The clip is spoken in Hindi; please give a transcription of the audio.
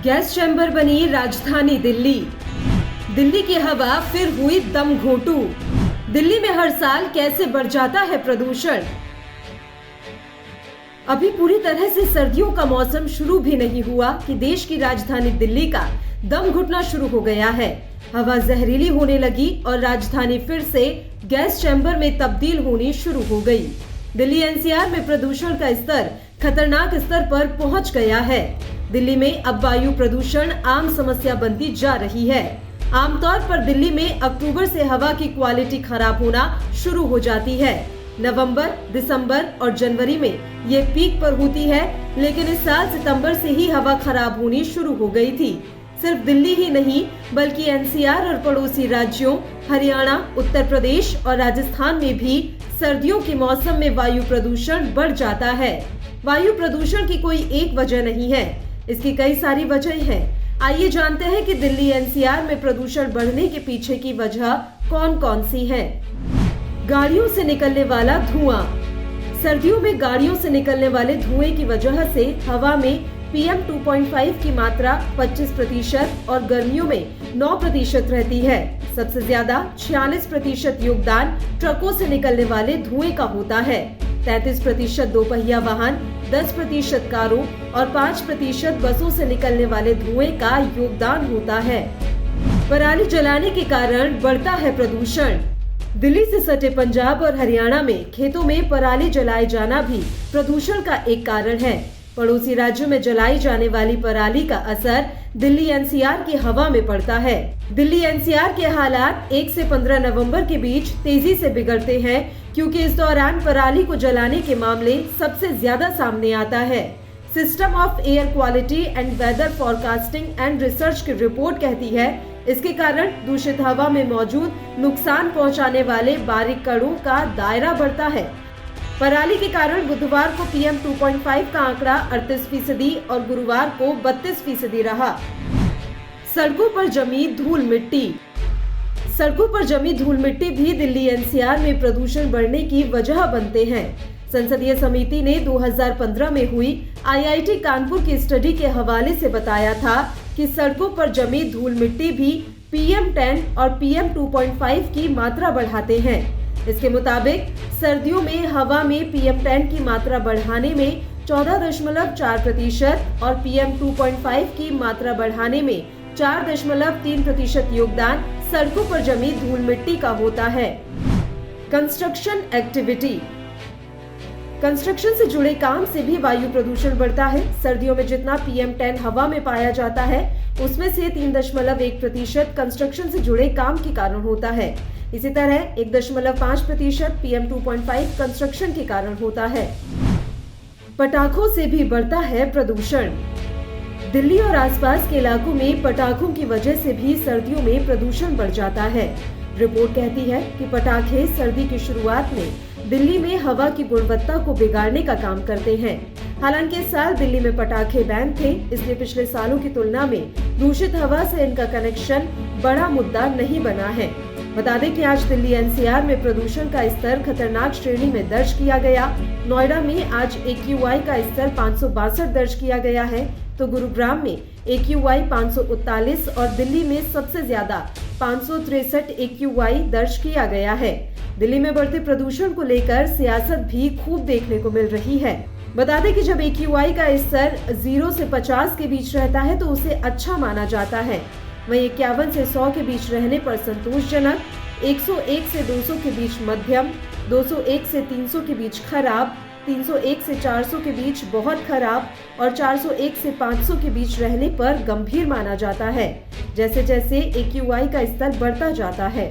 गैस चैम्बर बनी राजधानी दिल्ली। दिल्ली की हवा फिर हुई दम घोंटू। दिल्ली में हर साल कैसे बढ़ जाता है प्रदूषण। अभी पूरी तरह से सर्दियों का मौसम शुरू भी नहीं हुआ कि देश की राजधानी दिल्ली का दम घुटना शुरू हो गया है। हवा जहरीली होने लगी और राजधानी फिर से गैस चैम्बर में तब्दील होनी शुरू हो गई। दिल्ली एनसीआर में प्रदूषण का स्तर खतरनाक स्तर पर पहुंच गया है। दिल्ली में अब वायु प्रदूषण आम समस्या बनती जा रही है। आमतौर पर दिल्ली में अक्टूबर से हवा की क्वालिटी खराब होना शुरू हो जाती है। नवंबर, दिसंबर और जनवरी में ये पीक पर होती है, लेकिन इस साल सितंबर से ही हवा खराब होनी शुरू हो गई थी। सिर्फ दिल्ली ही नहीं बल्कि एनसीआर और पड़ोसी राज्यों हरियाणा, उत्तर प्रदेश और राजस्थान में भी सर्दियों के मौसम में वायु प्रदूषण बढ़ जाता है। वायु प्रदूषण की कोई एक वजह नहीं है, इसकी कई सारी वजह हैं। आइए जानते हैं कि दिल्ली एनसीआर में प्रदूषण बढ़ने के पीछे की वजह कौन कौन सी है। गाड़ियों से निकलने वाला धुआं। सर्दियों में गाड़ियों से निकलने वाले धुएं की वजह से हवा में PM 2.5 की मात्रा 25% और गर्मियों में 9% रहती है। सबसे ज्यादा 46% योगदान ट्रकों से निकलने वाले धुएं का होता है। 33% दोपहिया वाहन, 10% कारों और 5% बसों से निकलने वाले धुएं का योगदान होता है। पराली जलाने के कारण बढ़ता है प्रदूषण। दिल्ली से सटे पंजाब और हरियाणा में खेतों में पराली जलाए जाना भी प्रदूषण का एक कारण है। पड़ोसी राज्यों में जलाई जाने वाली पराली का असर दिल्ली एनसीआर की हवा में पड़ता है। दिल्ली एनसीआर के हालात 1 से 15 नवंबर के बीच तेजी से बिगड़ते हैं, क्योंकि इस दौरान पराली को जलाने के मामले सबसे ज्यादा सामने आता है। System of air quality and weather forecasting and research की रिपोर्ट कहती है, इसके कारण दूषित हवा में मौजूद नुकसान पहुंचाने वाले बारीक कणों का दायरा बढ़ता है। पराली के कारण बुधवार को PM 2.5 का आंकड़ा 38% और गुरुवार को 32% रहा। सड़कों पर जमी धूल मिट्टी। सड़कों पर जमी धूल मिट्टी भी दिल्ली एनसीआर में प्रदूषण बढ़ने की वजह बनते हैं। संसदीय समिति ने 2015 में हुई IIT कानपुर की स्टडी के हवाले से बताया था कि सड़कों पर जमी धूल मिट्टी भी PM10 और PM 2.5 की मात्रा बढ़ाते हैं। इसके मुताबिक सर्दियों में हवा में PM10 की मात्रा बढ़ाने में 14.4% और PM 2.5 की मात्रा बढ़ाने में 4.3% योगदान सड़कों पर जमी धूल मिट्टी का होता है। Construction activity. कंस्ट्रक्शन से जुड़े काम से भी वायु प्रदूषण बढ़ता है। सर्दियों में जितना PM10 हवा में पाया जाता है, उसमें से 3.1% कंस्ट्रक्शन से जुड़े काम के कारण होता है। इसी तरह 1.5% PM 2.5 कंस्ट्रक्शन के कारण होता है। पटाखों से भी बढ़ता है प्रदूषण। दिल्ली और आसपास के इलाकों में पटाखों की वजह से भी सर्दियों में प्रदूषण बढ़ जाता है। रिपोर्ट कहती है कि पटाखे सर्दी की शुरुआत में दिल्ली में हवा की गुणवत्ता को बिगाड़ने का काम करते हैं। हालांकि इस साल दिल्ली में पटाखे बैन थे, इसलिए पिछले सालों की तुलना में दूषित हवा से इनका कनेक्शन बड़ा मुद्दा नहीं बना है। बता दें कि आज दिल्ली एनसीआर में प्रदूषण का स्तर खतरनाक श्रेणी में दर्ज किया गया। नोएडा में आज AQI का स्तर 562 दर्ज किया गया है, तो गुरुग्राम में AQI 539 और दिल्ली में सबसे ज्यादा 563 AQI दर्ज किया गया है। दिल्ली में बढ़ते प्रदूषण को लेकर सियासत भी खूब देखने को मिल रही है। बता दें कि जब AQI का स्तर 0 से 50 के बीच रहता है तो उसे अच्छा माना जाता है। वहीं 51 से 100 के बीच रहने पर संतोषजनक, 101 से 200 के बीच मध्यम, 201 से 300 के बीच खराब, 301 से 400 के बीच बहुत खराब और 401 से 500 के बीच रहने पर गंभीर माना जाता है। जैसे जैसे AQI का स्तर बढ़ता जाता है।